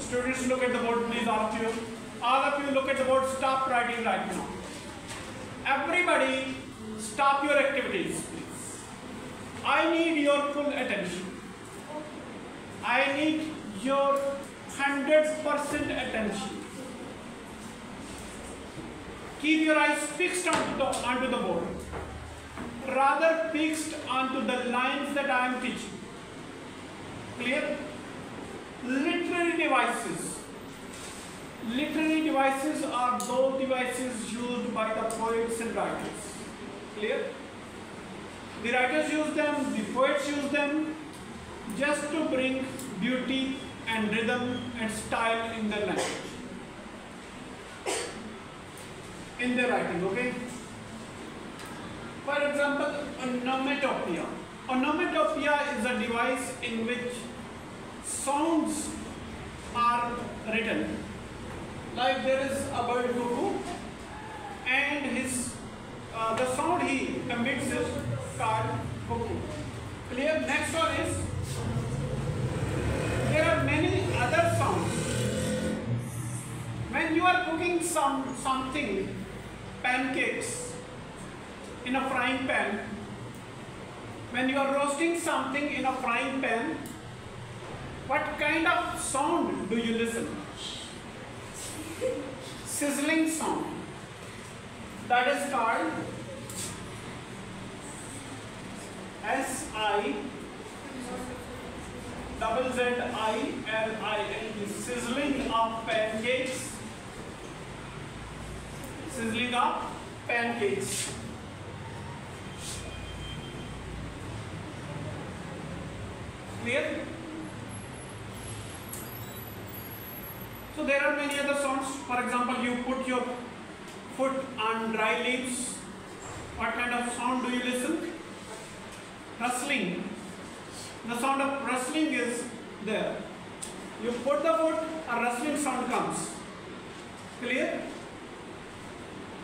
Students, look at the board, please. All of you look at the board. Stop writing right now. Everybody, stop your activities, please. I need your full attention. I need your 100% attention. Keep your eyes fixed onto the board, rather fixed onto the lines that I am teaching. Clear? Literary devices. Literary devices are those devices used by the poets and writers. Clear? The writers use them, the poets use them just to bring beauty and rhythm and style in their language, in their writing, okay? For example, onomatopoeia. Onomatopoeia is a device in which sounds are written. Like there is a bird cuckoo, and the sound he emits is called cuckoo. Clear? Next one is, there are many other sounds. When you are cooking something, pancakes in a frying pan, when you are roasting something in a frying pan, what kind of sound do you listen? Sizzling sound. That is called SIZZILING, sizzling of pancakes. Sizzling of pancakes. Clear? So there are many other sounds. For example, you put your foot on dry leaves. What kind of sound do you listen? Rustling. The sound of rustling is there. You put the foot, a rustling sound comes. Clear?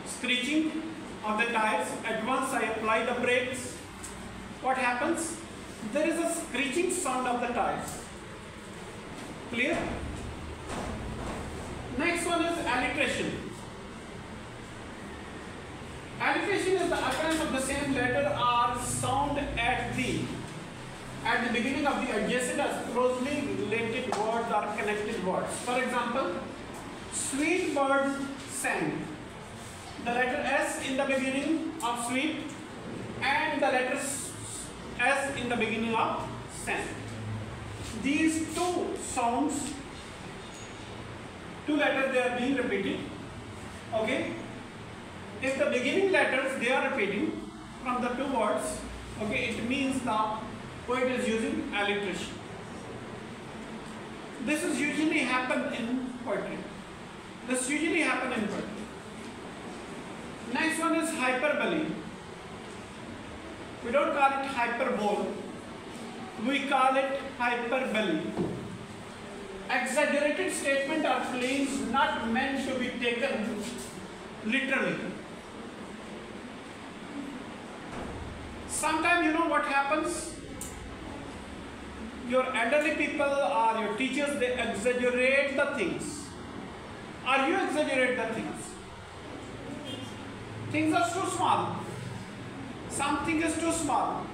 Screeching of the tires. At once I apply the brakes. What happens? There is a screeching sound of the tires. Clear? Next one is alliteration. Alliteration is the occurrence of the same letter or sound at the beginning of the adjacent or closely related words or connected words. For example, sweet bird sang. The letter S in the beginning of sweet and the letter S in the beginning of sang. These two sounds, two letters, they are being repeated. Okay? If the beginning letters they are repeating from the two words, okay, it means the poet is using alliteration. This is usually happen in poetry. This usually happen in poetry. Next one is hyperbole. We don't call it hyperbole. We call it hyperbole. Exaggerated statement or claims not meant to be taken literally. Sometimes you know what happens? Your elderly people or your teachers, they exaggerate the things. Or you exaggerate the things. Things are too small. Something is too small,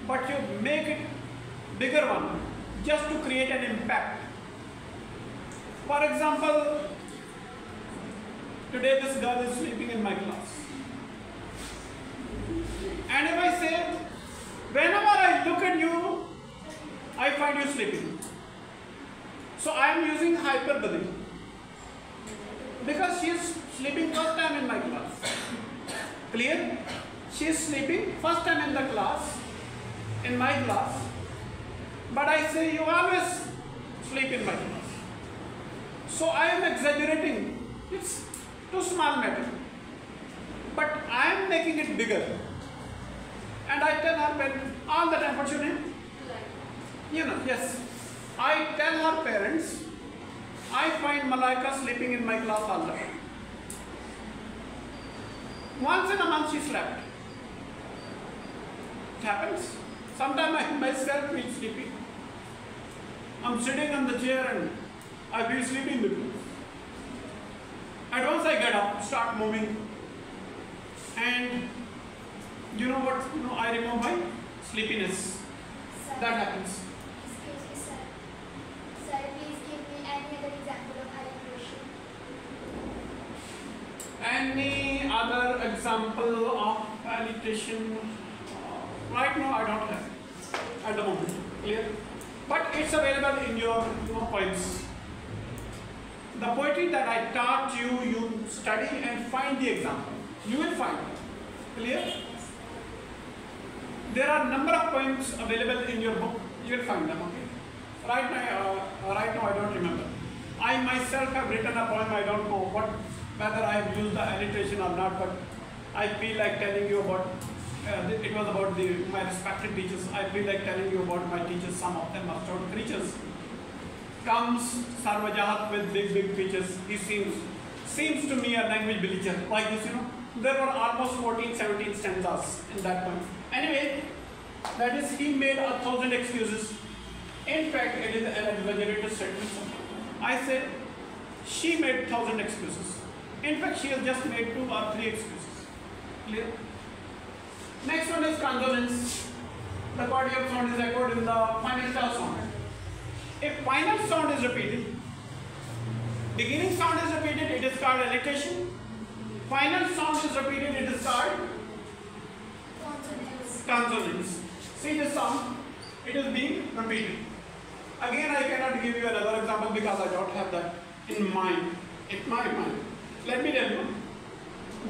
but you make it bigger one just to create an impact. For example, today this girl is sleeping in my class. And if I say, whenever I look at you, I find you sleeping. So I am using hyperbole. Because she is sleeping first time in my class. Clear? She is sleeping first time in the class, in my class. But I say, you always sleep in my class. So I am exaggerating. It's too small matter. But I am making it bigger. And I tell her all the time, what's your name? You know, yes. I tell her parents, I find Malaika sleeping in my class all the time. Once in a month she slept. It happens. Sometimes I myself feel sleepy. I'm sitting on the chair and I feel sleepy in the room. And once I get up, start moving, and you know what? I remove my sleepiness. Sir, That happens. excuse me, sir. Sir, please give me any other example of alliteration. Any other example of alliteration? Right now I don't have at the moment. Clear? But it's available in your poems. The poetry that I taught you, you study and find the example. You will find it. Clear? There are number of poems available in your book. You will find them. Okay. Right now I don't remember. I myself have written a poem. I don't know whether I have used the alliteration or not, but I feel like telling you about. It was about my respected teachers. I feel like telling you about my teachers. Some of them are sort of creatures. Comes Sarvajahat with big features. He seems to me a language villager. Like this, There were almost 14, 17 stanzas in that poem. Anyway, that is, he made 1,000 excuses. In fact, it is an exaggerated statement. I said, she made 1,000 excuses. In fact, she has just made 2 or 3 excuses. Clear? Next one is consonants. The body of sound is echoed in the final sound. If final sound is repeated, beginning sound is repeated, it is called alliteration. Final sound is repeated, it is called consonants. See this sound, it is being repeated. Again, I cannot give you another example because I don't have that in mind. Let me tell you.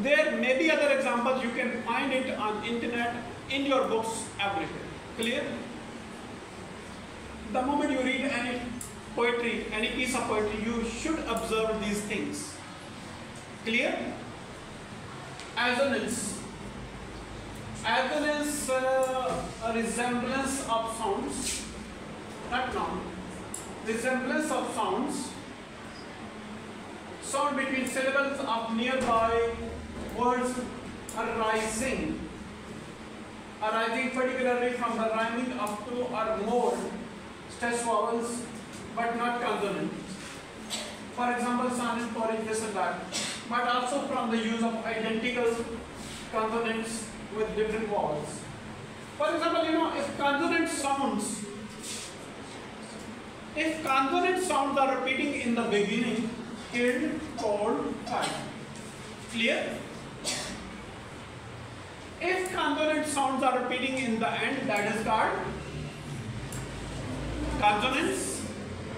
There may be other examples. You can find it on internet, in your books, everywhere. Clear? The moment you read any poetry, any piece of poetry, you should observe these things. Clear? Assonance. Assonance, a resemblance of sounds, not noun. Resemblance of sounds. Sound between syllables of nearby words arising particularly from the rhyming of 2 or more stressed vowels, but not consonant. For example, sonnet, porridge, this and that. But also from the use of identical consonants with different vowels. For example, if consonant sounds are repeating in the beginning, killed, cold, fire. Clear? If consonant sounds are repeating in the end, that is called consonants.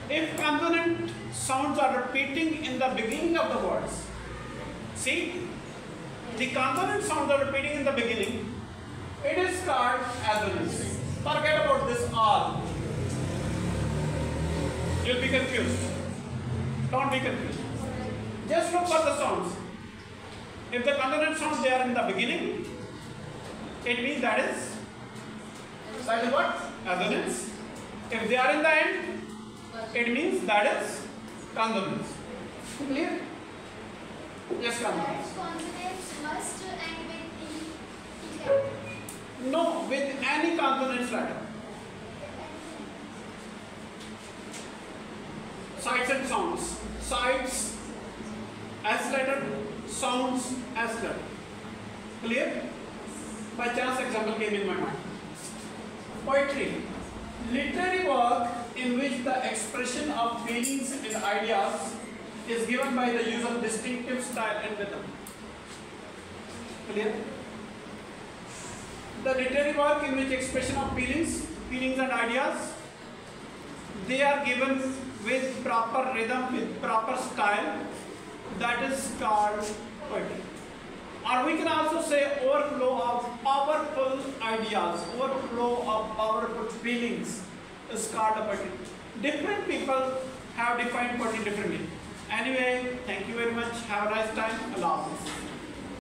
If consonant sounds are repeating in the beginning of the words, see, the consonant sounds are repeating in the beginning, it is called assonance. Forget about this all. You'll be confused. Don't be confused. Just look for the sounds. If the consonant sounds they are in the beginning, it means that is what? Assonance. If they are in the end, it means that is consonants. Clear? Yes, consonants. Consonants must end with E. No, with any consonants letter. Sides and sounds. Sides S letter, sounds S letter. Clear? By chance example came in my mind. Poetry. Literary work in which the expression of feelings and ideas is given by the use of distinctive style and rhythm. Clear? The literary work in which expression of feelings and ideas, they are given with proper rhythm, with proper style, that is called poetry. Or we can also say overflow of powerful ideas, overflow of powerful feelings is called a poetry. Different people have defined poetry differently. Anyway, thank you very much. Have a nice time. Allah Hafiz.